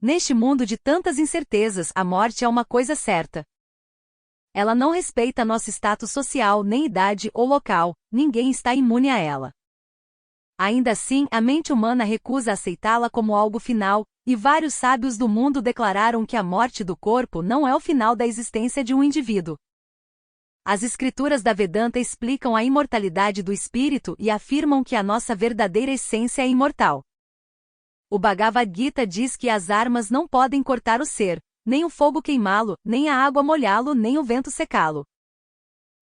Neste mundo de tantas incertezas, a morte é uma coisa certa. Ela não respeita nosso status social, nem idade ou local, ninguém está imune a ela. Ainda assim, a mente humana recusa aceitá-la como algo final, e vários sábios do mundo declararam que a morte do corpo não é o final da existência de um indivíduo. As escrituras da Vedanta explicam a imortalidade do espírito e afirmam que a nossa verdadeira essência é imortal. O Bhagavad Gita diz que as armas não podem cortar o ser, nem o fogo queimá-lo, nem a água molhá-lo, nem o vento secá-lo.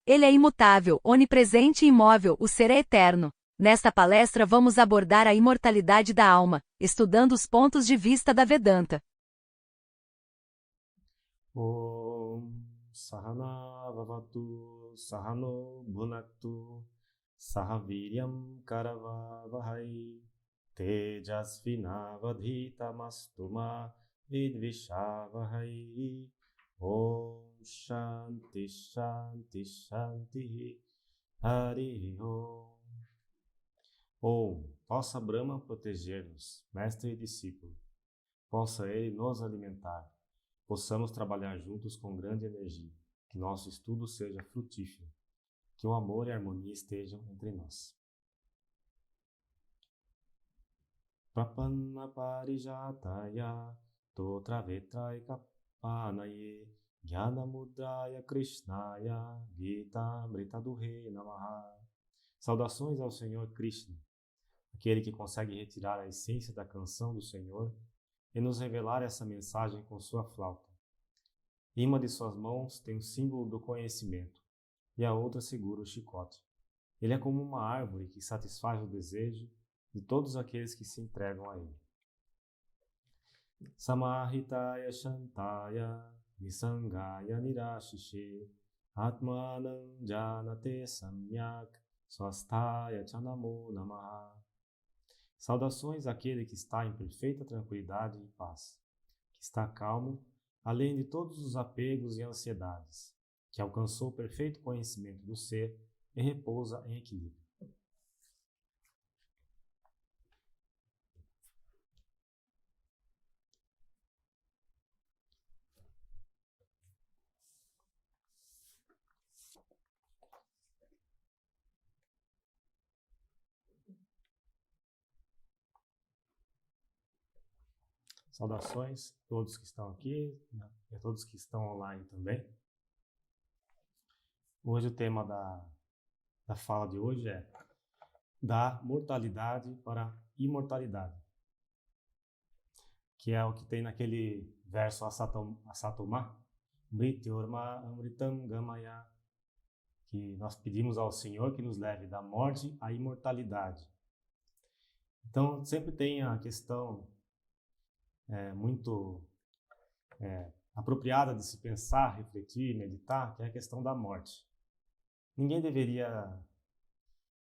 Ele é imutável, onipresente e imóvel, o ser é eterno. Nesta palestra vamos abordar a imortalidade da alma, estudando os pontos de vista da Vedanta. Om Sahana Vavatu Sahano Bhunaktu Sahaviryam Karavavahai Tejasvinavadhitamastuma Vidvishavahai Om Shanti Shanti Shanti Hari Om. Om, possa Brahma proteger-nos, mestre e discípulo. Possa ele nos alimentar. Possamos trabalhar juntos com grande energia. Que nosso estudo seja frutífero. Que o amor e a harmonia estejam entre nós. Prapanna parijataya totra vetraika panaye jnana mudraya krishnaya gita amritadurre namaha. Saudações ao Senhor Krishna, aquele que consegue retirar a essência da canção do Senhor e nos revelar essa mensagem com sua flauta. Em uma de suas mãos tem o símbolo do conhecimento e a outra segura o chicote. Ele é como uma árvore que satisfaz o desejo de todos aqueles que se entregam a ele. Samahitaya Shantaya Nisangaya Nirashishe Atmanam Janate Samyak Swasthaya Chanamo Namaha. Saudações àquele que está em perfeita tranquilidade e paz, que está calmo, além de todos os apegos e ansiedades, que alcançou o perfeito conhecimento do ser e repousa em equilíbrio. Saudações a todos que estão aqui e a todos que estão online também. Hoje o tema da fala de hoje é da mortalidade para a imortalidade, que é o que tem naquele verso Asatoma, Mrityorma Amritam Gamaya, que nós pedimos ao Senhor que nos leve da morte à imortalidade. Então sempre tem a questão muito apropriada de se pensar, refletir, meditar, que é a questão da morte. Ninguém deveria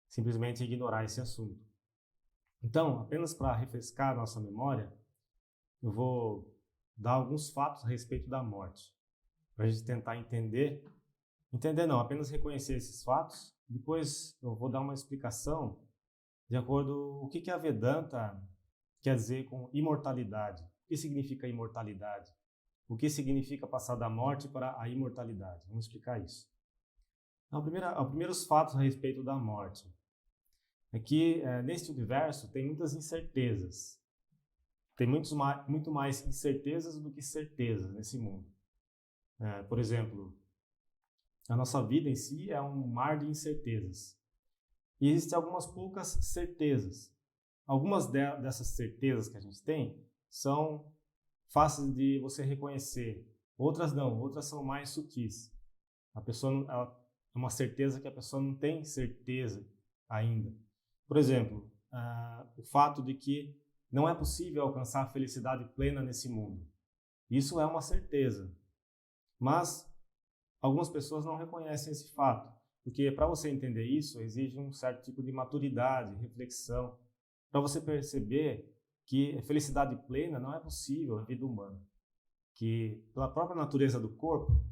simplesmente ignorar esse assunto. Então, apenas para refrescar nossa memória, eu vou dar alguns fatos a respeito da morte, para a gente tentar entender não, apenas reconhecer esses fatos. Depois eu vou dar uma explicação de acordo com o que a Vedanta quer dizer com imortalidade. O que significa imortalidade? O que significa passar da morte para a imortalidade? Vamos explicar isso. Então, primeiros fatos a respeito da morte é que neste universo tem muitas incertezas. Tem muito mais incertezas do que certezas nesse mundo. Por exemplo, a nossa vida em si é um mar de incertezas. E existem algumas poucas certezas. Algumas dessas certezas que a gente tem são fáceis de você reconhecer. Outras não, outras são mais sutis. É uma certeza que a pessoa não tem certeza ainda. Por exemplo, o fato de que não é possível alcançar a felicidade plena nesse mundo. Isso é uma certeza. Mas algumas pessoas não reconhecem esse fato, porque para você entender isso, exige um certo tipo de maturidade, reflexão, para você perceber que a felicidade plena não é possível na vida humana, que pela própria natureza do corpo,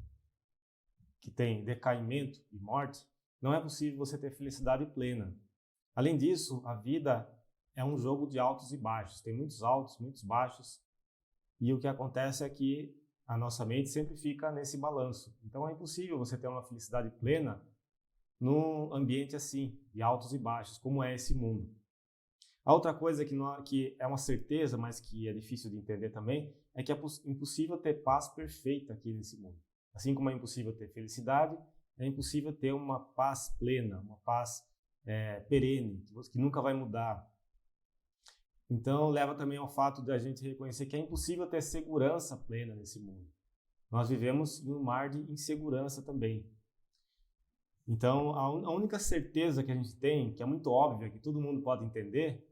que tem decaimento e morte, não é possível você ter felicidade plena. Além disso, a vida é um jogo de altos e baixos, tem muitos altos, muitos baixos, e o que acontece é que a nossa mente sempre fica nesse balanço. Então é impossível você ter uma felicidade plena num ambiente assim, de altos e baixos, como é esse mundo. A outra coisa que é uma certeza, mas que é difícil de entender também, é que é impossível ter paz perfeita aqui nesse mundo. Assim como é impossível ter felicidade, é impossível ter uma paz plena, uma paz perene, que nunca vai mudar. Então, leva também ao fato de a gente reconhecer que é impossível ter segurança plena nesse mundo. Nós vivemos em um mar de insegurança também. Então, a única certeza que a gente tem, que é muito óbvia, que todo mundo pode entender,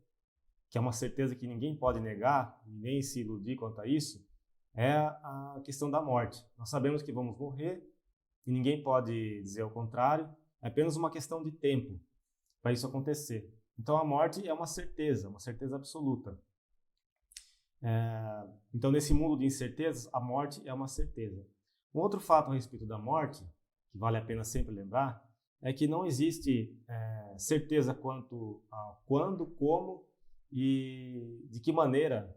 que é uma certeza que ninguém pode negar, nem se iludir quanto a isso, é a questão da morte. Nós sabemos que vamos morrer e ninguém pode dizer o contrário, é apenas uma questão de tempo para isso acontecer. Então a morte é uma certeza absoluta. Então nesse mundo de incertezas, a morte é uma certeza. Um outro fato a respeito da morte, que vale a pena sempre lembrar, é que não existe certeza quanto a quando, como e de que maneira,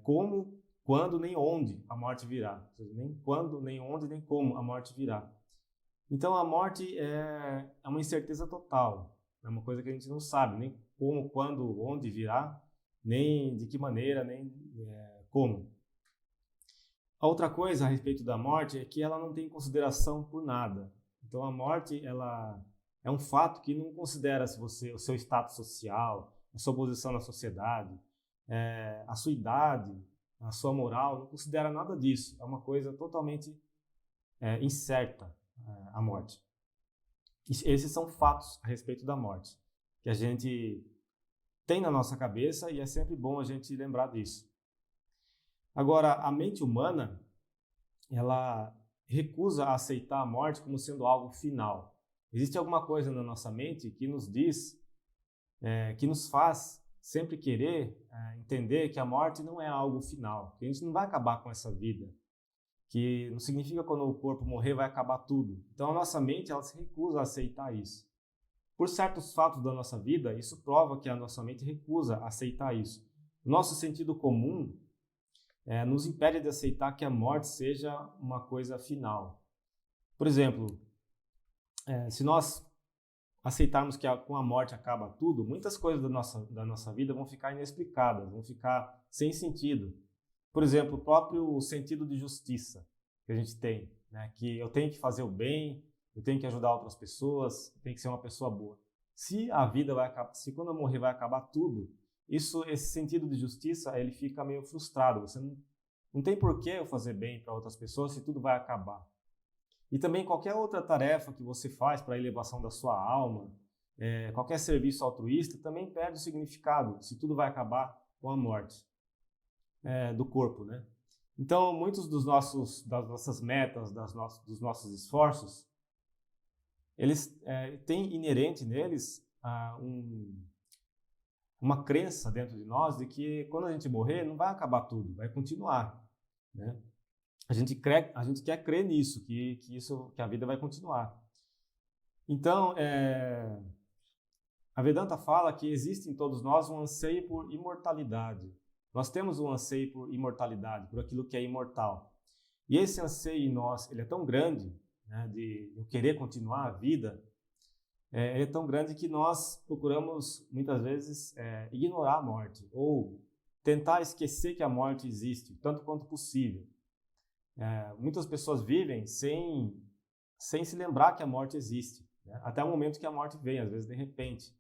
como, quando, nem onde a morte virá. Ou seja, nem quando, nem onde, nem como a morte virá. Então a morte é uma incerteza total. É uma coisa que a gente não sabe, nem como, quando, onde virá, nem de que maneira, nem como. A outra coisa a respeito da morte é que ela não tem consideração por nada. Então a morte ela é um fato que não considera se o seu status social, a sua posição na sociedade, a sua idade, a sua moral, não considera nada disso. É uma coisa totalmente incerta, a morte. Esses são fatos a respeito da morte, que a gente tem na nossa cabeça e é sempre bom a gente lembrar disso. Agora, a mente humana, ela recusa aceitar a morte como sendo algo final. Existe alguma coisa na nossa mente que nos diz, que nos faz sempre querer entender que a morte não é algo final, que a gente não vai acabar com essa vida, que não significa que quando o corpo morrer vai acabar tudo. Então a nossa mente ela se recusa a aceitar isso. Por certos fatos da nossa vida, isso prova que a nossa mente recusa a aceitar isso. O nosso sentido comum nos impede de aceitar que a morte seja uma coisa final. Por exemplo, se nós aceitarmos que com a morte acaba tudo, muitas coisas da nossa vida vão ficar inexplicadas, vão ficar sem sentido. Por exemplo, o próprio sentido de justiça que a gente tem, né? Que eu tenho que fazer o bem, eu tenho que ajudar outras pessoas, eu tenho que ser uma pessoa boa. Se a vida vai acabar, se quando eu morrer vai acabar tudo, esse sentido de justiça ele fica meio frustrado. Você não tem por que eu fazer bem para outras pessoas se tudo vai acabar. E também qualquer outra tarefa que você faz para a elevação da sua alma, qualquer serviço altruísta também perde o significado se tudo vai acabar com a morte do corpo, né? Então, muitos das nossas metas, dos nossos esforços, eles têm inerente neles uma crença dentro de nós de que quando a gente morrer não vai acabar tudo, vai continuar, né? A gente quer crer nisso, que a vida vai continuar. Então, a Vedanta fala que existe em todos nós um anseio por imortalidade. Nós temos um anseio por imortalidade, por aquilo que é imortal. E esse anseio em nós, ele é tão grande, né, de eu querer continuar a vida, ele é tão grande que nós procuramos, muitas vezes, ignorar a morte, ou tentar esquecer que a morte existe, tanto quanto possível. Muitas pessoas vivem sem se lembrar que a morte existe, né, até o momento que a morte vem, às vezes de repente.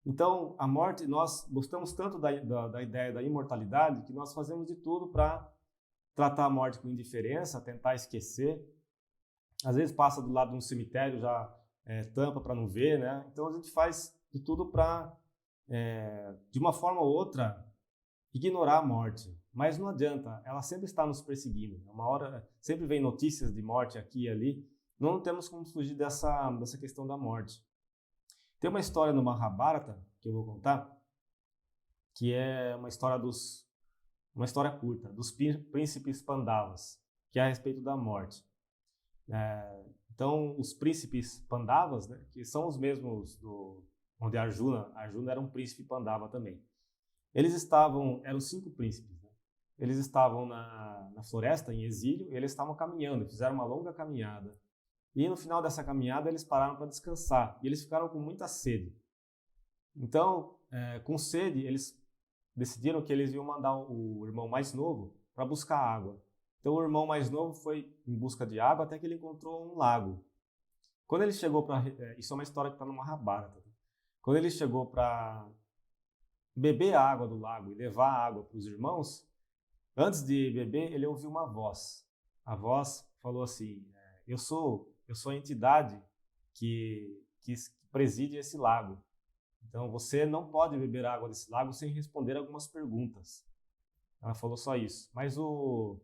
Então, a morte, nós gostamos tanto da ideia da imortalidade que nós fazemos de tudo para tratar a morte com indiferença, tentar esquecer. Às vezes passa do lado de um cemitério, já tampa para não ver, né? Então a gente faz de tudo para, de uma forma ou outra, ignorar a morte. Mas não adianta, ela sempre está nos perseguindo. Uma hora, sempre vem notícias de morte aqui e ali. Não temos como fugir dessa questão da morte. Tem uma história no Mahabharata, que eu vou contar, que é uma história curta, dos príncipes Pandavas, que é a respeito da morte. Então, os príncipes Pandavas, né, que são os mesmos onde Arjuna era um príncipe Pandava também. Eram 5 príncipes, né? eles estavam na floresta, em exílio, e eles estavam caminhando, fizeram uma longa caminhada. E no final dessa caminhada, eles pararam para descansar, e eles ficaram com muita sede. Então, com sede, eles decidiram que eles iam mandar o irmão mais novo para buscar água. Então, o irmão mais novo foi em busca de água até que ele encontrou um lago. Quando ele chegou para... Isso é uma história que está no Mahabharata. Quando ele chegou para beber a água do lago e levar a água para os irmãos, antes de beber, ele ouviu uma voz. A voz falou assim: eu sou a entidade que preside esse lago. Então, você não pode beber a água desse lago sem responder algumas perguntas. Ela falou só isso. Mas o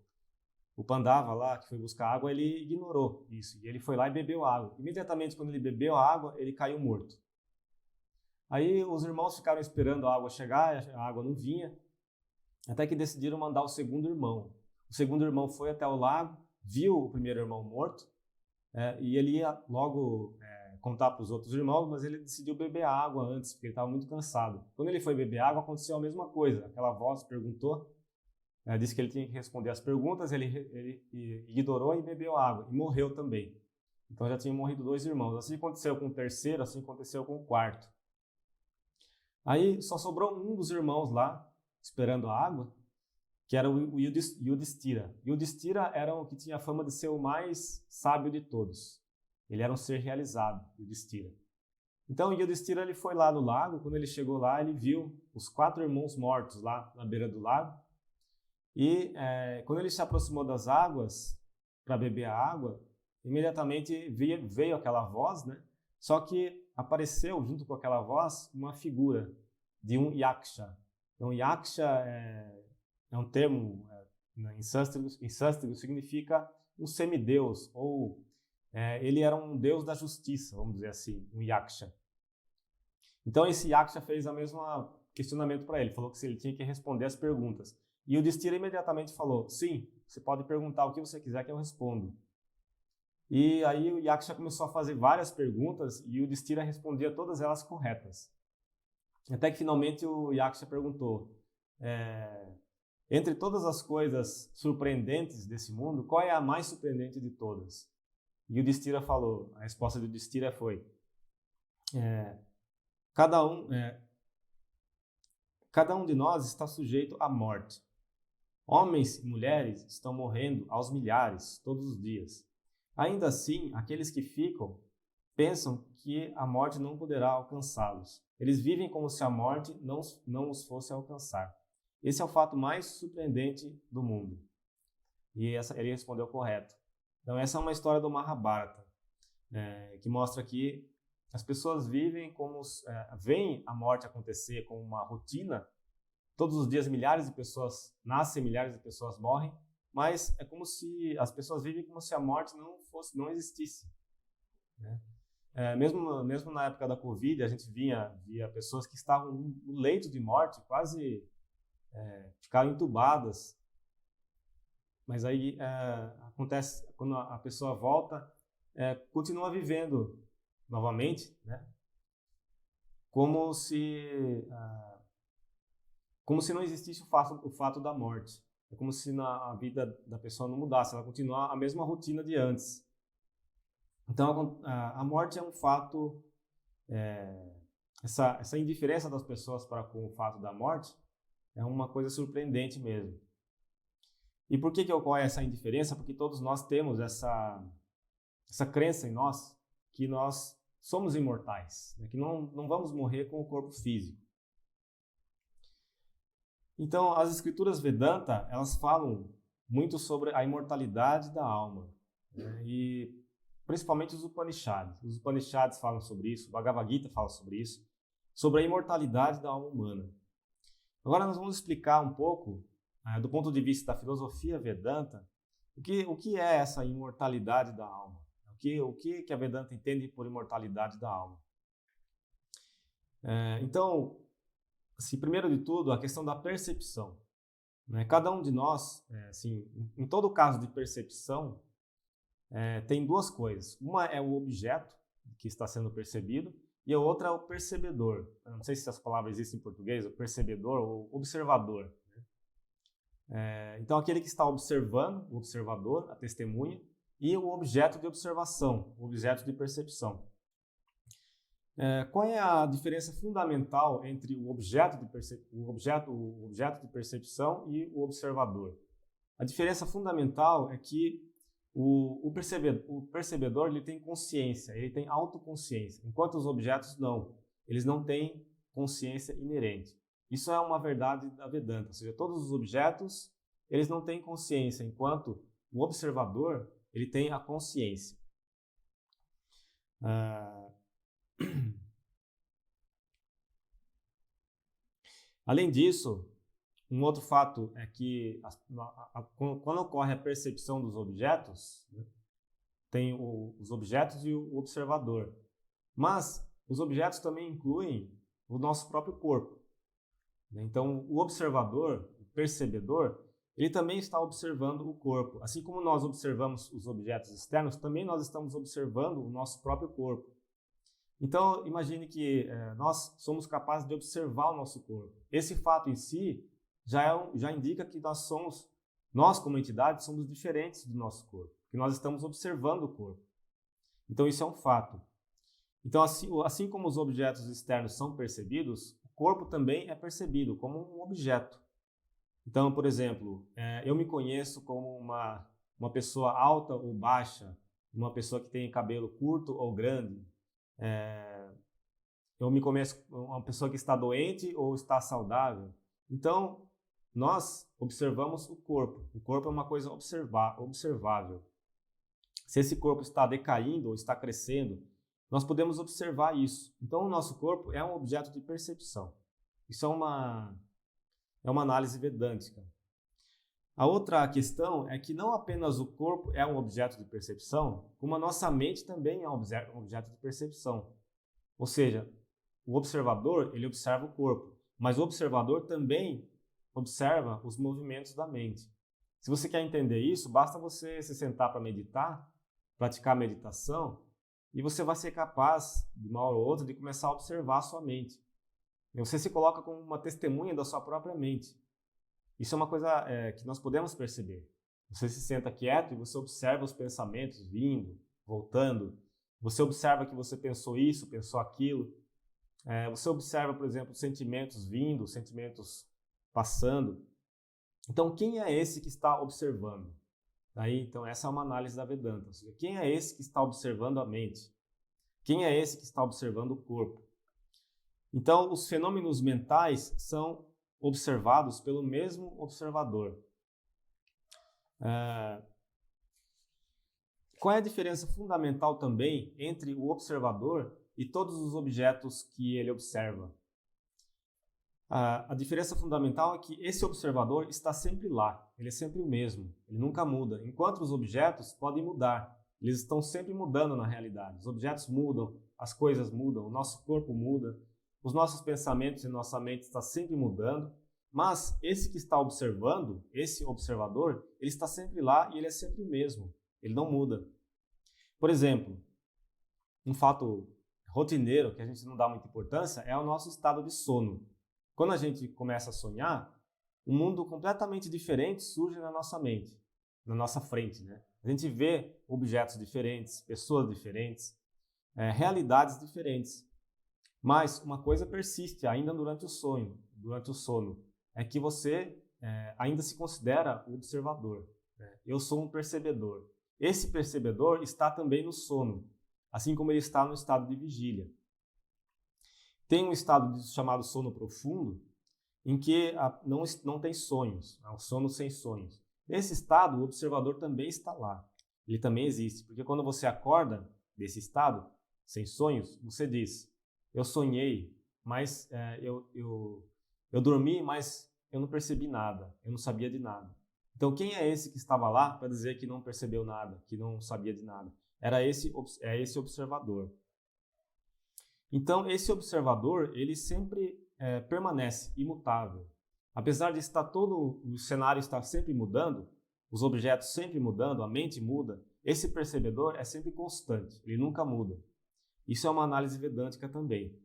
Pandava lá, que foi buscar água, ele ignorou isso. E ele foi lá e bebeu água. Imediatamente, quando ele bebeu a água, ele caiu morto. Aí os irmãos ficaram esperando a água chegar, a água não vinha, até que decidiram mandar o segundo irmão. O segundo irmão foi até o lago, viu o primeiro irmão morto, e ele ia logo contar para os outros irmãos, mas ele decidiu beber água antes, porque ele estava muito cansado. Quando ele foi beber água, aconteceu a mesma coisa. Aquela voz perguntou, disse que ele tinha que responder as perguntas, ele ignorou e bebeu água, e morreu também. Então já tinham morrido 2 irmãos. Assim aconteceu com o terceiro, assim aconteceu com o quarto. Aí só sobrou um dos irmãos lá, esperando a água, que era o Yudhishthira. Yudhishthira era o que tinha a fama de ser o mais sábio de todos. Ele era um ser realizado, Yudhishthira. Então o Yudhishthira ele foi lá no lago. Quando ele chegou lá, ele viu os 4 irmãos mortos lá na beira do lago. E quando ele se aproximou das águas para beber a água, imediatamente veio aquela voz, né? Só que apareceu, junto com aquela voz, uma figura de um yaksha. Então, yaksha é um termo, em sânscrito significa um semideus, ou ele era um deus da justiça, vamos dizer assim, um yaksha. Então, esse yaksha fez o mesmo questionamento para ele, falou que ele tinha que responder as perguntas. E o Yudhishthira imediatamente falou: sim, você pode perguntar o que você quiser que eu respondo. E aí o Yaksha começou a fazer várias perguntas e o Yudhishthira respondia todas elas corretas. Até que finalmente o Yaksha perguntou: entre todas as coisas surpreendentes desse mundo, qual é a mais surpreendente de todas? E o Yudhishthira falou, a resposta do Yudhishthira foi: cada um de nós está sujeito à morte. Homens e mulheres estão morrendo aos milhares todos os dias. Ainda assim, aqueles que ficam pensam que a morte não poderá alcançá-los. Eles vivem como se a morte não os fosse alcançar. Esse é o fato mais surpreendente do mundo. E ele respondeu correto. Então essa é uma história do Mahabharata, que mostra que as pessoas vivem veem a morte acontecer como uma rotina. Todos os dias milhares de pessoas nascem, milhares de pessoas morrem, mas é como se as pessoas vivem como se a morte não existisse, né? Mesmo na época da Covid, a gente via pessoas que estavam no leito de morte, quase ficaram entubadas. Mas aí acontece, quando a pessoa volta, continua vivendo novamente, né? Como se não existisse o fato da morte. É como se a vida da pessoa não mudasse, ela continua a mesma rotina de antes. Então, a morte é um fato, essa indiferença das pessoas para com o fato da morte é uma coisa surpreendente mesmo. E por que ocorre essa indiferença? Porque todos nós temos essa crença em nós, que nós somos imortais, né? Que não vamos morrer com o corpo físico. Então, as escrituras Vedanta, elas falam muito sobre a imortalidade da alma, né? E principalmente os Upanishads. Os Upanishads falam sobre isso, o Bhagavad Gita fala sobre isso, sobre a imortalidade da alma humana. Agora nós vamos explicar um pouco, do ponto de vista da filosofia Vedanta, o que é essa imortalidade da alma. O que a Vedanta entende por imortalidade da alma. Então, assim, primeiro de tudo, a questão da percepção, né? Cada um de nós, assim, em todo caso de percepção, tem 2 coisas. Uma é o objeto que está sendo percebido e a outra é o percebedor. Eu não sei se essa palavra existe em português, o percebedor ou observador, né? Então, aquele que está observando, o observador, a testemunha, e o objeto de observação, o objeto de percepção. Qual é a diferença fundamental entre o objeto de percepção e o observador? A diferença fundamental é que o percebedor ele tem consciência, ele tem autoconsciência, enquanto os objetos não. Eles não têm consciência inerente. Isso é uma verdade da Vedanta, ou seja, todos os objetos eles não têm consciência, enquanto o observador ele tem a consciência. Além disso, um outro fato é que quando ocorre a percepção dos objetos, né, tem os objetos e o observador. Mas os objetos também incluem o nosso próprio corpo. Então, o observador, o percebedor, ele também está observando o corpo. Assim como nós observamos os objetos externos, também nós estamos observando o nosso próprio corpo. Então, imagine que nós somos capazes de observar o nosso corpo. Esse fato em si já indica que nós como entidade, somos diferentes do nosso corpo, que nós estamos observando o corpo. Então, isso é um fato. Então, assim como os objetos externos são percebidos, o corpo também é percebido como um objeto. Então, por exemplo, eu me conheço como uma pessoa alta ou baixa, uma pessoa que tem cabelo curto ou grande. Eu me conheço uma pessoa que está doente ou está saudável. Então, nós observamos o corpo. O corpo é uma coisa observável. Se esse corpo está decaindo ou está crescendo, nós podemos observar isso. Então, o nosso corpo é um objeto de percepção. Isso é uma análise vedântica. A outra questão é que não apenas o corpo é um objeto de percepção, como a nossa mente também é um objeto de percepção. Ou seja, o observador, ele observa o corpo, mas o observador também observa os movimentos da mente. Se você quer entender isso, basta você se sentar para meditar, praticar meditação, e você vai ser capaz, de uma hora ou outra, de começar a observar a sua mente. E você se coloca como uma testemunha da sua própria mente. Isso é uma coisa que nós podemos perceber. Você se senta quieto e você observa os pensamentos vindo, voltando. Você observa que você pensou isso, pensou aquilo. Você observa, por exemplo, sentimentos vindo, sentimentos passando. Então, quem é esse que está observando? Então, essa é uma análise da Vedanta. Ou seja, quem é esse que está observando a mente? Quem é esse que está observando o corpo? Então, os fenômenos mentais são observados pelo mesmo observador. Qual é a diferença fundamental também entre o observador e todos os objetos que ele observa? A diferença fundamental é que esse observador está sempre lá, ele é sempre o mesmo, ele nunca muda, enquanto os objetos podem mudar, eles estão sempre mudando na realidade. Os objetos mudam, as coisas mudam, o nosso corpo muda, os nossos pensamentos e nossa mente está sempre mudando, mas esse que está observando, esse observador, ele está sempre lá e ele é sempre o mesmo, ele não muda. Por exemplo, um fato rotineiro que a gente não dá muita importância é o nosso estado de sono. Quando a gente começa a sonhar, um mundo completamente diferente surge na nossa mente, na nossa frente, né? A gente vê objetos diferentes, pessoas diferentes, realidades diferentes. Mas uma coisa persiste ainda durante o sono, é que você ainda se considera o observador. Eu sou um percebedor. Esse percebedor está também no sono, assim como ele está no estado de vigília. Tem um estado chamado sono profundo, em que não tem sonhos, é um sono sem sonhos. Nesse estado, o observador também está lá, ele também existe, porque quando você acorda desse estado, sem sonhos, você diz: eu sonhei, mas eu dormi, mas eu não percebi nada, eu não sabia de nada. Então, quem é esse que estava lá para dizer que não percebeu nada, que não sabia de nada? É esse observador. Então, esse observador, ele sempre permanece imutável. Apesar de todo o cenário estar sempre mudando, os objetos sempre mudando, a mente muda, esse percebedor é sempre constante, ele nunca muda. Isso é uma análise vedântica também.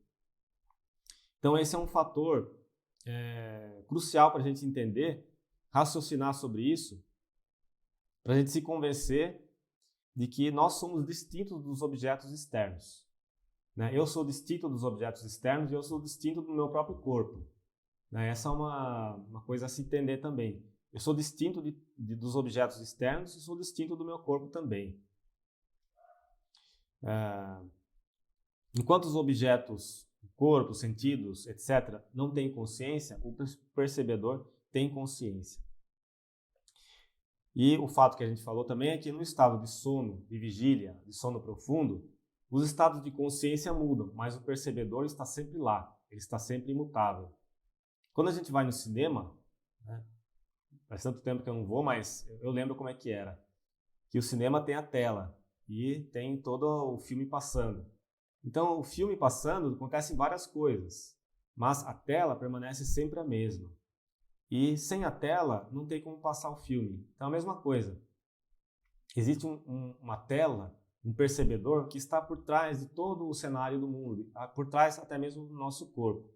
Então, esse é um fator crucial para a gente entender raciocinar sobre isso para a gente se convencer de que nós somos distintos dos objetos externos. Né? Eu sou distinto dos objetos externos e eu sou distinto do meu próprio corpo. Né? Essa é uma coisa a se entender também. Eu sou distinto dos objetos externos e sou distinto do meu corpo também. Enquanto os objetos, corpo, sentidos, etc., não têm consciência, o percebedor tem consciência. E o fato que a gente falou também é que no estado de sono, de vigília, de sono profundo, os estados de consciência mudam, mas o percebedor está sempre lá, ele está sempre imutável. Quando a gente vai no cinema, né, faz tanto tempo que eu não vou, mas eu lembro como é que era, que o cinema tem a tela e tem todo o filme passando. Então, o filme passando acontecem várias coisas, mas a tela permanece sempre a mesma. E sem a tela, não tem como passar o filme. Então, a mesma coisa. Existe uma tela, um percebedor, que está por trás de todo o cenário do mundo, por trás até mesmo do nosso corpo.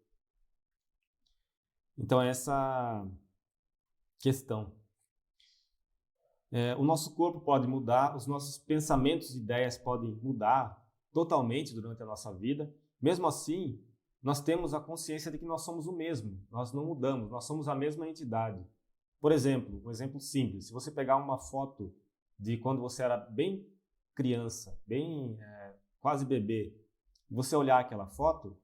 Então, essa questão. O nosso corpo pode mudar, os nossos pensamentos e ideias podem mudar totalmente durante a nossa vida. Mesmo assim, nós temos a consciência de que nós somos o mesmo, nós não mudamos, nós somos a mesma entidade. Por exemplo, um exemplo simples, se você pegar uma foto de quando você era bem criança, bem quase bebê, e você olhar aquela foto,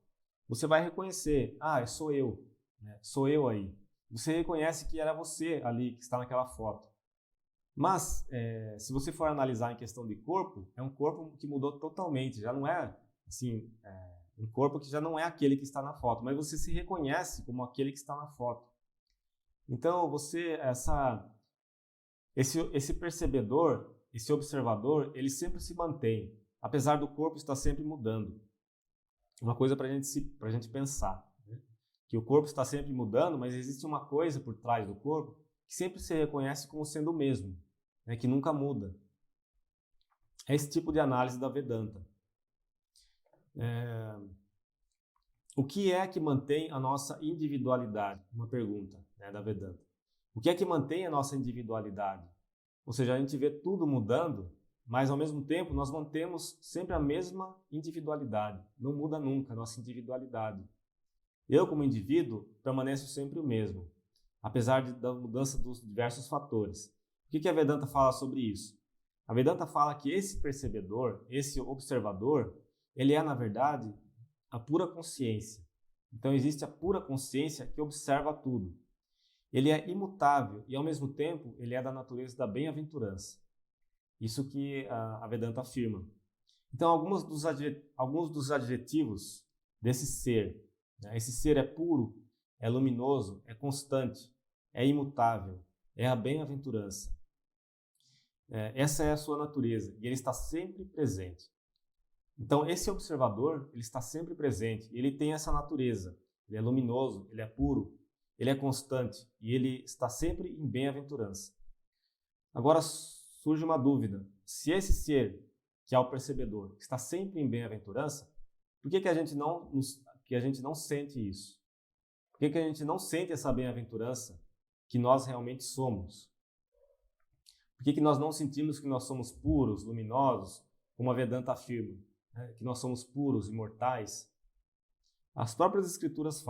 você vai reconhecer, sou eu, né? Sou eu aí. Você reconhece que era você ali que está naquela foto. Mas, se você for analisar em questão de corpo, é um corpo que mudou totalmente, já não é assim... um corpo que já não é aquele que está na foto, mas você se reconhece como aquele que está na foto. Então, esse percebedor, esse observador, ele sempre se mantém, apesar do corpo estar sempre mudando. Uma coisa para a gente pensar, né? Que o corpo está sempre mudando, mas existe uma coisa por trás do corpo que sempre se reconhece como sendo o mesmo, né? Que nunca muda. É esse tipo de análise da Vedanta. O que é que mantém a nossa individualidade? Uma pergunta, né, da Vedanta. O que é que mantém a nossa individualidade? Ou seja, a gente vê tudo mudando, mas ao mesmo tempo nós mantemos sempre a mesma individualidade. Não muda nunca a nossa individualidade. Eu, como indivíduo, permaneço sempre o mesmo, apesar da mudança dos diversos fatores. O que a Vedanta fala sobre isso? A Vedanta fala que esse percebedor, esse observador, ele é, na verdade, a pura consciência. Então, existe a pura consciência que observa tudo. Ele é imutável e, ao mesmo tempo, ele é da natureza da bem-aventurança. Isso que a Vedanta afirma. Então, alguns dos adjetivos desse ser, né? Esse ser é puro, é luminoso, é constante, é imutável, é a bem-aventurança. Essa é a sua natureza e ele está sempre presente. Então, esse observador, ele está sempre presente, ele tem essa natureza, ele é luminoso, ele é puro, ele é constante e ele está sempre em bem-aventurança. Agora surge uma dúvida, se esse ser, que é o percebedor, está sempre em bem-aventurança, por que a gente não sente isso? Por que a gente não sente essa bem-aventurança que nós realmente somos? Por que nós não sentimos que nós somos puros, luminosos, como a Vedanta afirma? Que nós somos puros, imortais? As próprias escrituras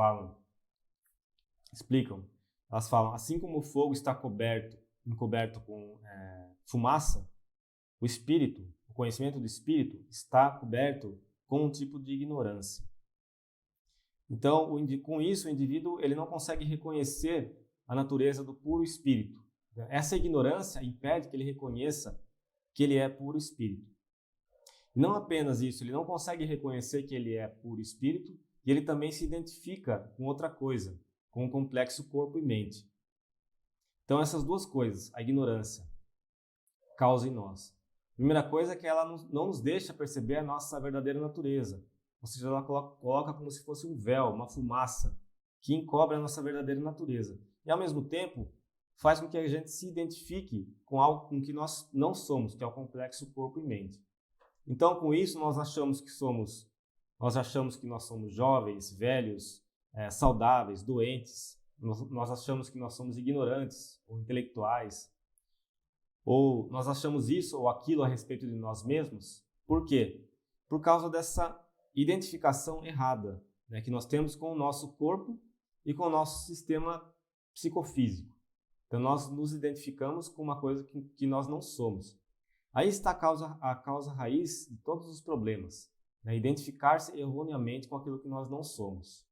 explicam. Elas falam, assim como o fogo está encoberto com fumaça, o espírito, o conhecimento do espírito está coberto com um tipo de ignorância. Então, com isso, o indivíduo ele não consegue reconhecer a natureza do puro espírito. Essa ignorância impede que ele reconheça que ele é puro espírito. Não apenas isso, ele não consegue reconhecer que ele é puro espírito e ele também se identifica com outra coisa, com o complexo corpo e mente. Então, essas duas coisas, a ignorância, causa em nós. A primeira coisa é que ela não nos deixa perceber a nossa verdadeira natureza. Ou seja, ela coloca como se fosse um véu, uma fumaça, que encobre a nossa verdadeira natureza. E, ao mesmo tempo, faz com que a gente se identifique com algo com que nós não somos, que é o complexo corpo e mente. Então, com isso, nós achamos que nós somos jovens, velhos, saudáveis, doentes, Nós achamos que nós somos ignorantes ou intelectuais, ou nós achamos isso ou aquilo a respeito de nós mesmos. Por quê? Por causa dessa identificação errada, né, que nós temos com o nosso corpo e com o nosso sistema psicofísico. Então, nós nos identificamos com uma coisa que nós não somos. Aí está a causa raiz de todos os problemas, né? Identificar-se erroneamente com aquilo que nós não somos.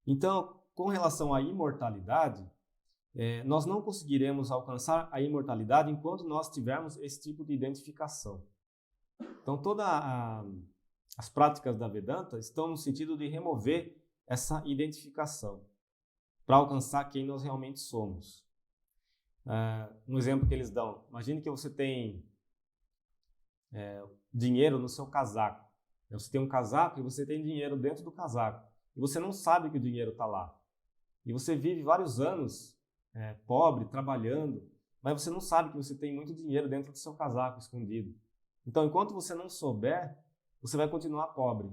Então, com relação à imortalidade, nós não conseguiremos alcançar a imortalidade enquanto nós tivermos esse tipo de identificação. Então, todas as práticas da Vedanta estão no sentido de remover essa identificação para alcançar quem nós realmente somos. Um exemplo que eles dão: imagine que você tem dinheiro no seu casaco. Você tem um casaco e você tem dinheiro dentro do casaco. E você não sabe que o dinheiro está lá. E você vive vários anos pobre, trabalhando, mas você não sabe que você tem muito dinheiro dentro do seu casaco escondido. Então, enquanto você não souber, você vai continuar pobre.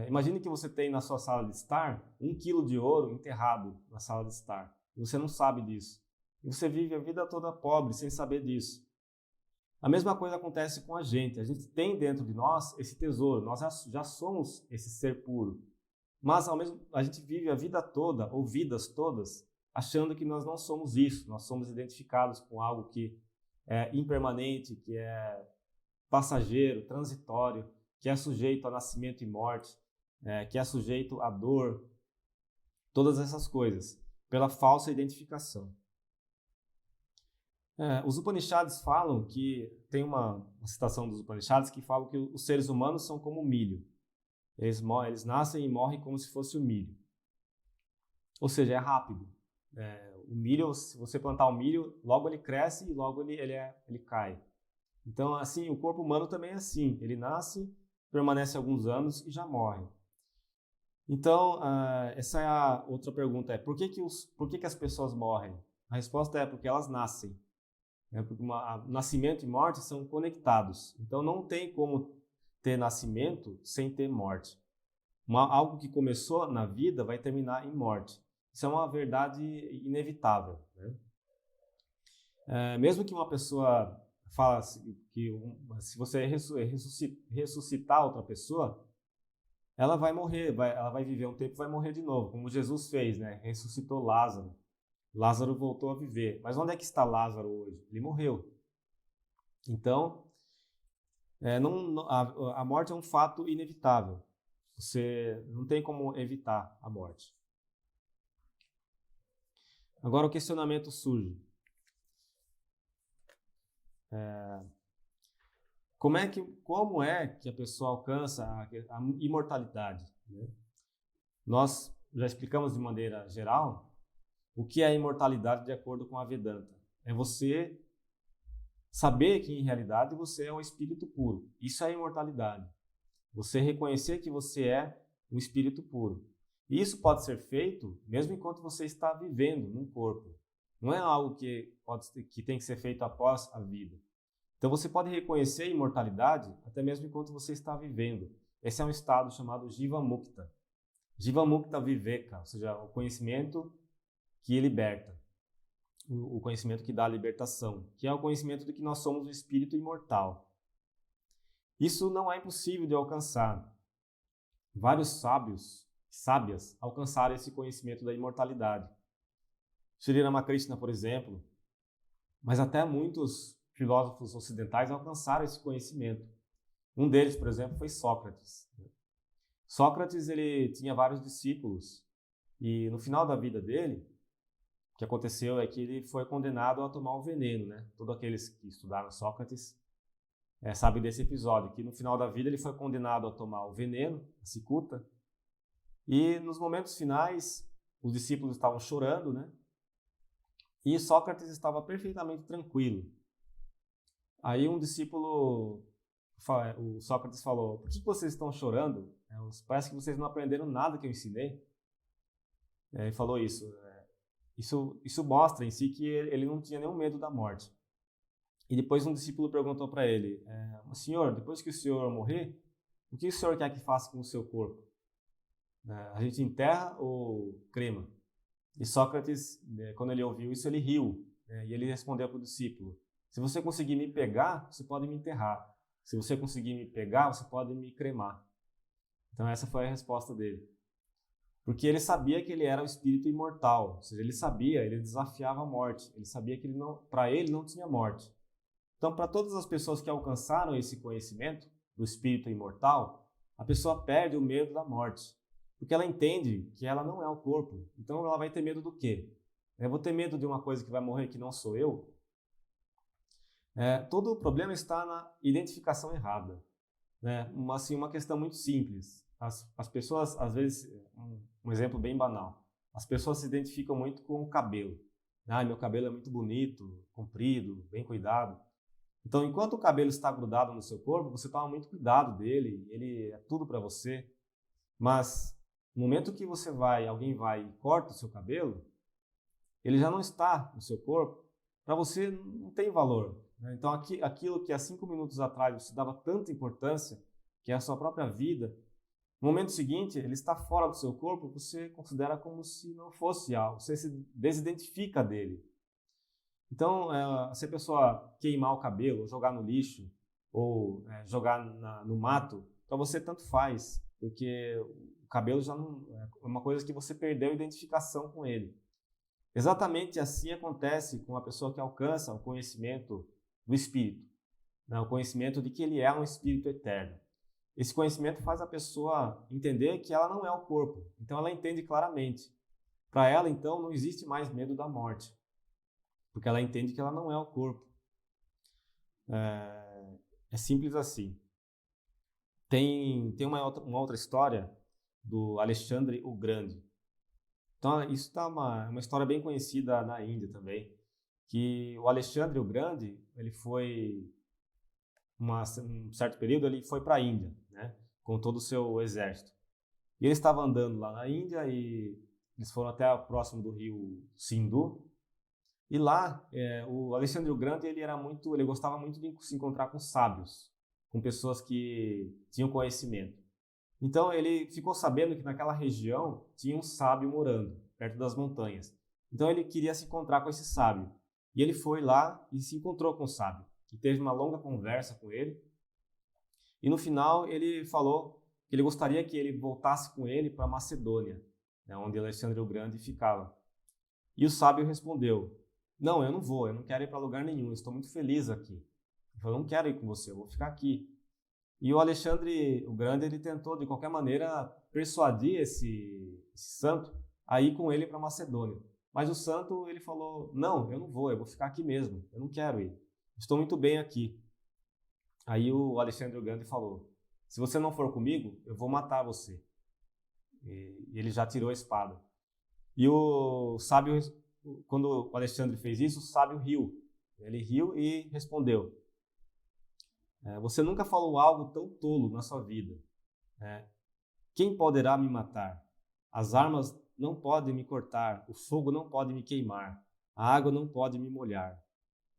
Imagine que você tem na sua sala de estar 1 quilo de ouro enterrado na sala de estar. E você não sabe disso. E você vive a vida toda pobre, sem saber disso. A mesma coisa acontece com a gente. A gente tem dentro de nós esse tesouro. Nós já somos esse ser puro. Mas a gente vive a vida toda, ou vidas todas, achando que nós não somos isso. Nós somos identificados com algo que é impermanente, que é passageiro, transitório, que é sujeito a nascimento e morte, que é sujeito à dor, todas essas coisas, pela falsa identificação. Os Upanishads falam que, tem uma citação dos Upanishads que falam que os seres humanos são como milho. Eles nascem e morrem como se fosse o milho. Ou seja, é rápido. O milho, se você plantar o milho, logo ele cresce e logo ele cai. Então, assim, o corpo humano também é assim. Ele nasce, permanece alguns anos e já morre. Então, essa é a outra pergunta. Por que as pessoas morrem? A resposta é porque elas nascem. Porque nascimento e morte são conectados. Então, não tem como ter nascimento sem ter morte. Algo que começou na vida vai terminar em morte. Isso é uma verdade inevitável, né? Mesmo que uma pessoa fala que se você ressuscitar outra pessoa, ela vai morrer, ela vai viver um tempo e vai morrer de novo, como Jesus fez, né? Ressuscitou Lázaro. Lázaro voltou a viver. Mas onde é que está Lázaro hoje? Ele morreu. Então, a morte é um fato inevitável. Você não tem como evitar a morte. Agora o questionamento surge. Como é que a pessoa alcança a imortalidade, né? Nós já explicamos de maneira geral o que é a imortalidade de acordo com a Vedanta. É você saber que, em realidade, você é um espírito puro. Isso é a imortalidade. Você reconhecer que você é um espírito puro. E isso pode ser feito mesmo enquanto você está vivendo num corpo. Não é algo que tem que ser feito após a vida. Então você pode reconhecer a imortalidade até mesmo enquanto você está vivendo. Esse é um estado chamado Jiva Mukta. Jiva Mukta Viveka, ou seja, o conhecimento que liberta. O conhecimento que dá a libertação, que é o conhecimento de que nós somos o espírito imortal. Isso não é impossível de alcançar. Vários sábias alcançaram esse conhecimento da imortalidade. Sri Ramakrishna, por exemplo, mas até muitos filósofos ocidentais alcançaram esse conhecimento. Um deles, por exemplo, foi Sócrates. Sócrates, ele tinha vários discípulos e no final da vida dele, o que aconteceu é que ele foi condenado a tomar o veneno, né? Todos aqueles que estudaram Sócrates sabem desse episódio, que no final da vida ele foi condenado a tomar o veneno, a cicuta, e nos momentos finais os discípulos estavam chorando, né? E Sócrates estava perfeitamente tranquilo. Aí um discípulo, o Sócrates falou: por que vocês estão chorando? Parece que vocês não aprenderam nada que eu ensinei. Ele falou isso. Isso mostra em si que ele não tinha nenhum medo da morte. E depois um discípulo perguntou para ele: Senhor, depois que o senhor morrer, o que o senhor quer que faça com o seu corpo? A gente enterra ou crema? E Sócrates, quando ele ouviu isso, ele riu, né? E ele respondeu para o discípulo: se você conseguir me pegar, você pode me enterrar. Se você conseguir me pegar, você pode me cremar. Então essa foi a resposta dele. Porque ele sabia que ele era o espírito imortal, ou seja, ele sabia, ele desafiava a morte, ele sabia que para ele não tinha morte. Então, para todas as pessoas que alcançaram esse conhecimento do espírito imortal, a pessoa perde o medo da morte. Porque ela entende que ela não é o corpo. Então ela vai ter medo do quê? Eu vou ter medo de uma coisa que vai morrer que não sou eu? Todo o problema está na identificação errada. Né? Uma questão muito simples. As pessoas, às vezes, um exemplo bem banal. As pessoas se identificam muito com o cabelo. Meu cabelo é muito bonito, comprido, bem cuidado. Então, enquanto o cabelo está grudado no seu corpo, você toma muito cuidado dele, ele é tudo para você. Mas no momento que alguém vai e corta o seu cabelo, ele já não está no seu corpo, para você não tem valor. Né? Então aquilo que há 5 minutos atrás você dava tanta importância, que é a sua própria vida, no momento seguinte ele está fora do seu corpo, você considera como se não fosse algo, você se desidentifica dele. Então, se a pessoa queimar o cabelo, ou jogar no lixo, ou jogar no mato, para você tanto faz, porque o cabelo já não é uma coisa que você perdeu a identificação com ele. Exatamente assim acontece com a pessoa que alcança o conhecimento do Espírito, né? O conhecimento de que ele é um Espírito eterno. Esse conhecimento faz a pessoa entender que ela não é o corpo, então ela entende claramente. Para ela, então, não existe mais medo da morte, porque ela entende que ela não é o corpo. É simples assim. Tem uma outra história do Alexandre o Grande. Então, isso está uma história bem conhecida na Índia também, que o Alexandre o Grande, ele foi, um certo período, ele foi para a Índia, né, com todo o seu exército. E ele estava andando lá na Índia e eles foram até próximo do rio Sindhu. E lá, o Alexandre o Grande, ele gostava muito de se encontrar com sábios, com pessoas que tinham conhecimento. Então ele ficou sabendo que naquela região tinha um sábio morando, perto das montanhas. Então ele queria se encontrar com esse sábio. E ele foi lá e se encontrou com o sábio. E teve uma longa conversa com ele. E no final ele falou que ele gostaria que ele voltasse com ele para Macedônia, né, onde Alexandre o Grande ficava. E o sábio respondeu: não, eu não vou, eu não quero ir para lugar nenhum, eu estou muito feliz aqui. Ele falou: não quero ir com você, eu vou ficar aqui. E o Alexandre o Grande, ele tentou de qualquer maneira persuadir esse santo a ir com ele para Macedônia. Mas o santo, ele falou: não, eu não vou, eu vou ficar aqui mesmo, eu não quero ir, estou muito bem aqui. Aí o Alexandre o Grande falou: se você não for comigo, eu vou matar você. E ele já tirou a espada. E o sábio, quando o Alexandre fez isso, o sábio riu. Ele riu e respondeu: você nunca falou algo tão tolo na sua vida. Quem poderá me matar? As armas não podem me cortar, o fogo não pode me queimar, a água não pode me molhar,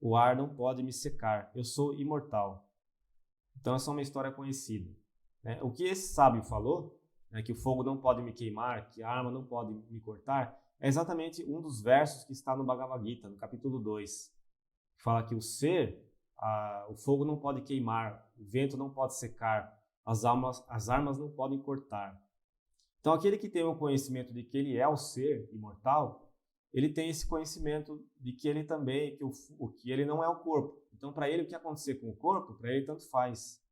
o ar não pode me secar, eu sou imortal. Então essa é uma história conhecida. O que esse sábio falou, que o fogo não pode me queimar, que a arma não pode me cortar, é exatamente um dos versos que está no Bhagavad Gita, no capítulo 2, que fala que o fogo não pode queimar, o vento não pode secar, as armas não podem cortar. Então aquele que tem o conhecimento de que ele é o ser imortal, ele tem esse conhecimento de que ele também, que ele não é o corpo. Então para ele o que acontecer com o corpo, para ele tanto faz.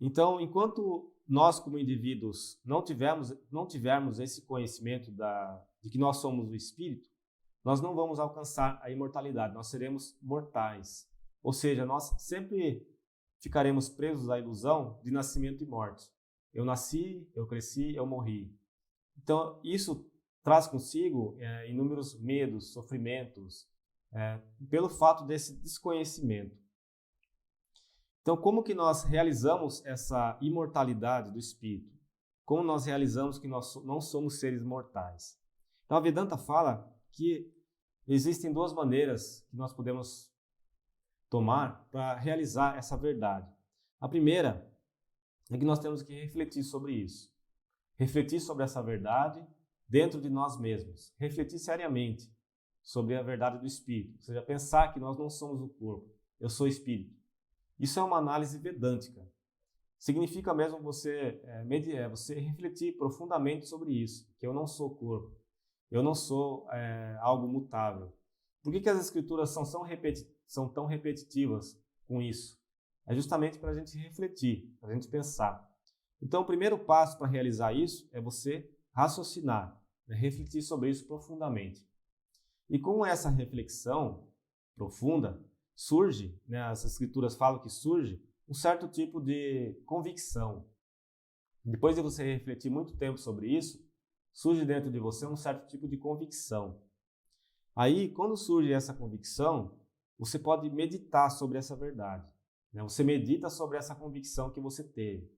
Então enquanto nós como indivíduos não tivermos esse conhecimento de que nós somos o espírito, nós não vamos alcançar a imortalidade, nós seremos mortais. Ou seja, nós sempre ficaremos presos à ilusão de nascimento e morte. Eu nasci, eu cresci, eu morri. Então, isso traz consigo inúmeros medos, sofrimentos, pelo fato desse desconhecimento. Então, como que nós realizamos essa imortalidade do espírito? Como nós realizamos que nós não somos seres mortais? Então, a Vedanta fala que existem 2 maneiras que nós podemos tomar para realizar essa verdade. A primeira é que nós temos que refletir sobre isso. Refletir sobre essa verdade dentro de nós mesmos. Refletir seriamente sobre a verdade do Espírito. Ou seja, pensar que nós não somos o corpo, eu sou Espírito. Isso é uma análise vedântica. Significa mesmo você refletir profundamente sobre isso, que eu não sou corpo, eu não sou algo mutável. Por que as Escrituras são tão repetitivas com isso? É justamente para a gente refletir, para a gente pensar. Então, o primeiro passo para realizar isso é você raciocinar, refletir sobre isso profundamente. E com essa reflexão profunda, surge, as Escrituras falam que surge um certo tipo de convicção. Depois de você refletir muito tempo sobre isso, surge dentro de você um certo tipo de convicção. Aí, quando surge essa convicção, você pode meditar sobre essa verdade. Você medita sobre essa convicção que você teve.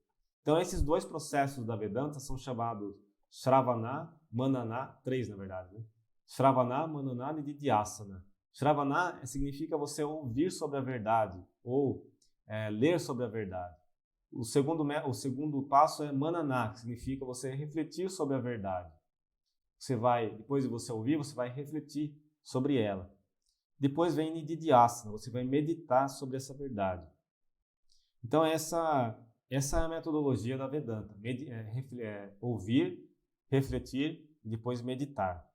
Então, esses dois processos da Vedanta são chamados Shravana, Manana, 3 na verdade. Shravana, Manana e Nidhyasana. Shravana significa você ouvir sobre a verdade ou ler sobre a verdade. O segundo passo é Manana, que significa você refletir sobre a verdade. Depois de você ouvir, você vai refletir sobre ela. Depois vem Nidhyasana, você vai meditar sobre essa verdade. Então, essa é a metodologia da Vedanta. Ouvir, refletir e depois meditar.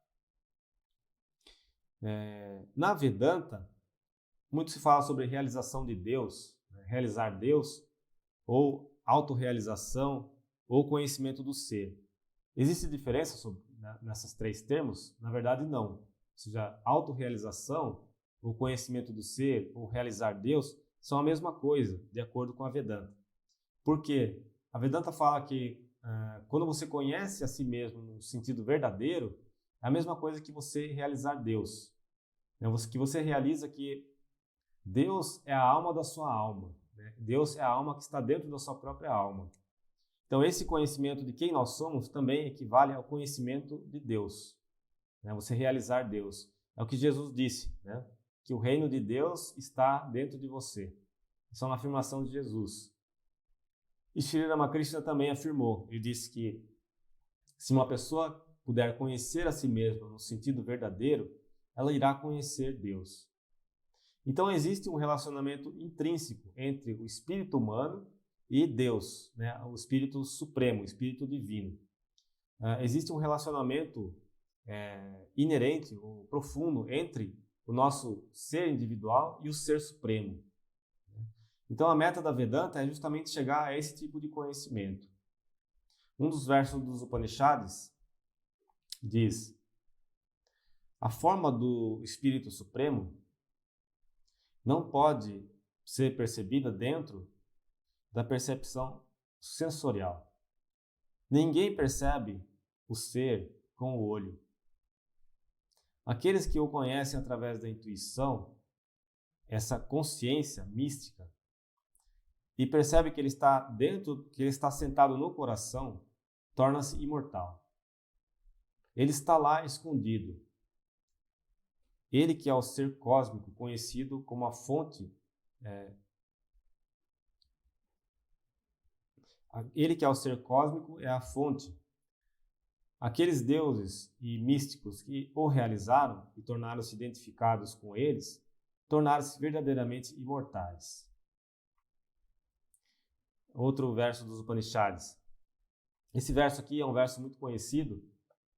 Na Vedanta, muito se fala sobre realização de Deus, realizar Deus, ou autorrealização, ou conhecimento do ser. Existe diferença nesses 3 termos? Na verdade, não. Ou seja, autorrealização, ou conhecimento do ser, ou realizar Deus, são a mesma coisa, de acordo com a Vedanta. Por quê? A Vedanta fala que quando você conhece a si mesmo no sentido verdadeiro, é a mesma coisa que você realizar Deus. Que você realiza que Deus é a alma da sua alma. Deus é a alma que está dentro da sua própria alma. Então, esse conhecimento de quem nós somos também equivale ao conhecimento de Deus. Você realizar Deus. É o que Jesus disse, que o reino de Deus está dentro de você. Isso é uma afirmação de Jesus. E Sri Ramakrishna também afirmou, ele disse que se uma pessoa puder conhecer a si mesma no sentido verdadeiro, ela irá conhecer Deus. Então existe um relacionamento intrínseco entre o espírito humano e Deus, o espírito supremo, o espírito divino. Existe um relacionamento inerente, ou profundo, entre o nosso ser individual e o ser supremo. Então a meta da Vedanta é justamente chegar a esse tipo de conhecimento. Um dos versos dos Upanishads diz: a forma do Espírito Supremo não pode ser percebida dentro da percepção sensorial. Ninguém percebe o ser com o olho. Aqueles que o conhecem através da intuição, essa consciência mística, e percebe que ele está que ele está sentado no coração, torna-se imortal. Ele está lá escondido. Ele que é o ser cósmico, conhecido como a fonte, ele que é o ser cósmico é a fonte. Aqueles deuses e místicos que o realizaram e tornaram-se identificados com eles, tornaram-se verdadeiramente imortais. Outro verso dos Upanishads. Esse verso aqui é um verso muito conhecido,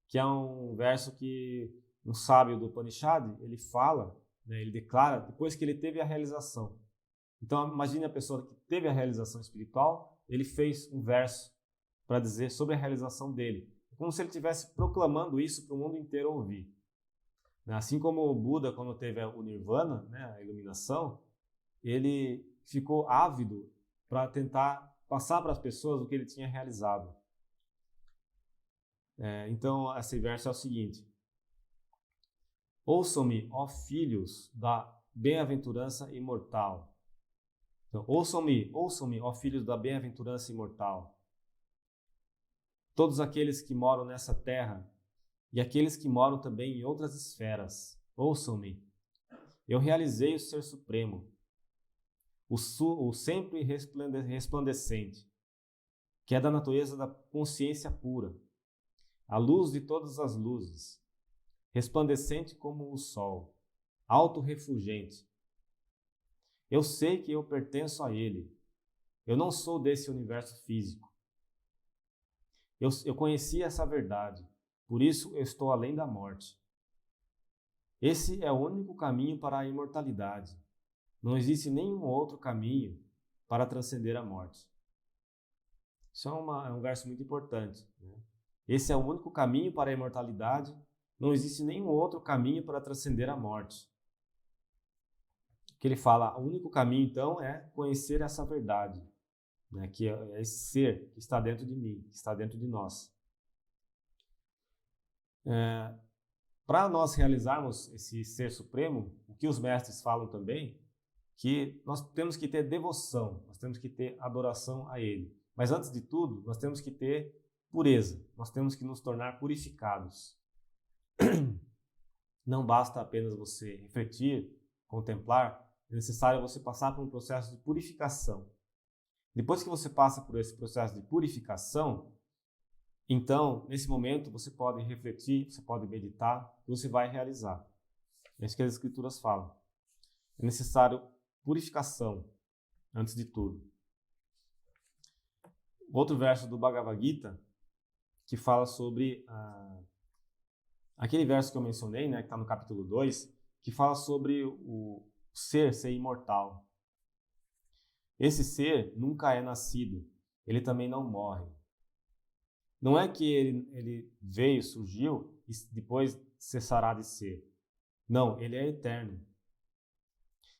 que é um verso que um sábio do Upanishad, ele fala, ele declara, depois que ele teve a realização. Então, imagine a pessoa que teve a realização espiritual, ele fez um verso para dizer sobre a realização dele. É como se ele estivesse proclamando isso para o mundo inteiro ouvir. Assim como o Buda, quando teve o Nirvana, a iluminação, ele ficou ávido para tentar passar para as pessoas o que ele tinha realizado. Então, esse verso é o seguinte: ouçam-me, ó filhos da bem-aventurança imortal. Então, ouçam-me, ó filhos da bem-aventurança imortal. Todos aqueles que moram nessa terra e aqueles que moram também em outras esferas, ouçam-me. Eu realizei o Ser Supremo, o sempre resplandecente. que é da natureza da consciência pura, a luz de todas as luzes, resplandecente como o sol, autorrefulgente. Eu sei que eu pertenço a Ele. Eu não sou desse universo físico. Eu conheci essa verdade, por isso eu estou além da morte. Esse é o único caminho para a imortalidade. Não existe nenhum outro caminho para transcender a morte. Isso é um verso muito importante, né? Esse é o único caminho para a imortalidade. Não existe nenhum outro caminho para transcender a morte. Que ele fala, o único caminho, então, é conhecer essa verdade, né? Que é esse ser que está dentro de mim, que está dentro de nós. Para nós realizarmos esse ser supremo, o que os mestres falam também, que nós temos que ter devoção, nós temos que ter adoração a Ele. Mas antes de tudo, nós temos que ter pureza, nós temos que nos tornar purificados. Não basta apenas você refletir, contemplar, é necessário você passar por um processo de purificação. Depois que você passa por esse processo de purificação, então, nesse momento, você pode refletir, você pode meditar, e você vai realizar. É isso que as Escrituras falam. É necessário purificação, antes de tudo. Outro verso do Bhagavad Gita, que fala sobre aquele verso que eu mencionei, né, que está no capítulo 2, que fala sobre o ser imortal. Esse ser nunca é nascido, ele também não morre. Não é que ele veio, surgiu e depois cessará de ser. Não, ele é eterno.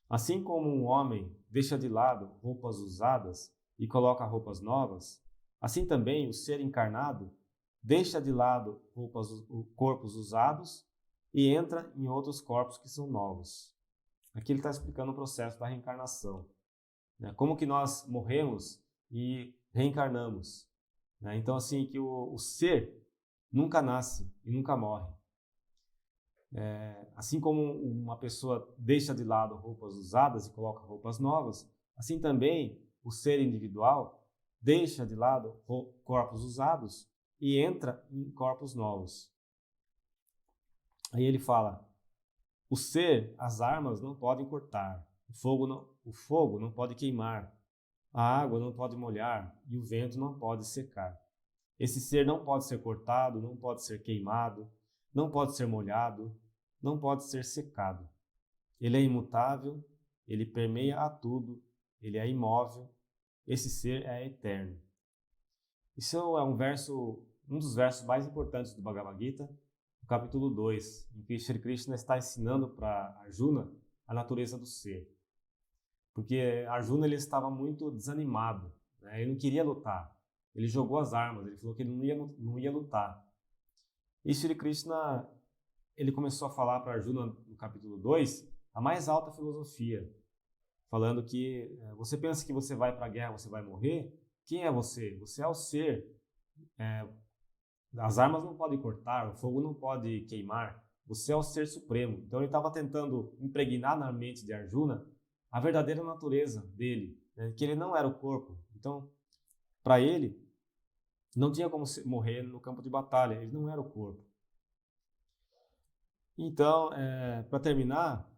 Assim como um homem deixa de lado roupas usadas e coloca roupas novas, assim também o ser encarnado deixa de lado corpos usados e entra em outros corpos que são novos. Aqui ele está explicando o processo da reencarnação, né? Como que nós morremos e reencarnamos. Então, assim, que o ser nunca nasce e nunca morre. Assim como uma pessoa deixa de lado roupas usadas e coloca roupas novas, assim também o ser individual deixa de lado corpos usados e entra em corpos novos. Aí ele fala, o ser, as armas não podem cortar, o fogo não pode queimar, a água não pode molhar e o vento não pode secar. Esse ser não pode ser cortado, não pode ser queimado, não pode ser molhado, não pode ser secado. Ele é imutável, ele permeia a tudo, ele é imóvel, esse ser é eterno. Isso é um dos versos mais importantes do Bhagavad Gita, no capítulo 2, em que Shri Krishna está ensinando para Arjuna a natureza do ser. Porque Arjuna ele estava muito desanimado, né? Ele não queria lutar. Ele jogou as armas, ele falou que ele não ia lutar. E Shri Krishna ele começou a falar para Arjuna no capítulo 2 a mais alta filosofia, falando que você pensa que você vai para a guerra, você vai morrer? Quem é você? Você é o ser. As armas não podem cortar, o fogo não pode queimar. Você é o ser supremo. Então ele estava tentando impregnar na mente de Arjuna a verdadeira natureza dele, né? Que ele não era o corpo. Então, para ele, não tinha como morrer no campo de batalha, ele não era o corpo. Então, para terminar,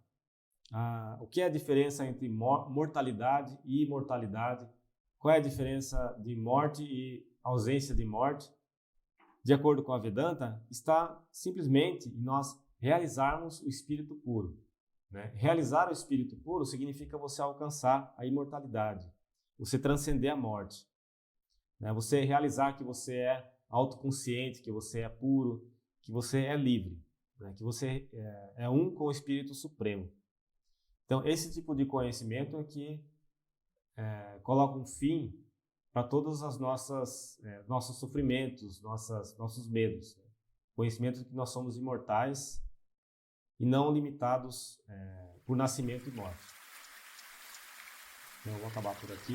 o que é a diferença entre mortalidade e imortalidade? Qual é a diferença de morte e ausência de morte? De acordo com a Vedanta, está simplesmente em nós realizarmos o espírito puro, né? Realizar o espírito puro significa você alcançar a imortalidade, você transcender a morte, né? Você realizar que você é autoconsciente, que você é puro, que você é livre, né? Que você é um com o Espírito Supremo. Então, esse tipo de conhecimento é que coloca um fim para todos os nossos sofrimentos, nossos medos. Né? Conhecimento de que nós somos imortais e não limitados por nascimento e morte. Então, eu vou acabar por aqui.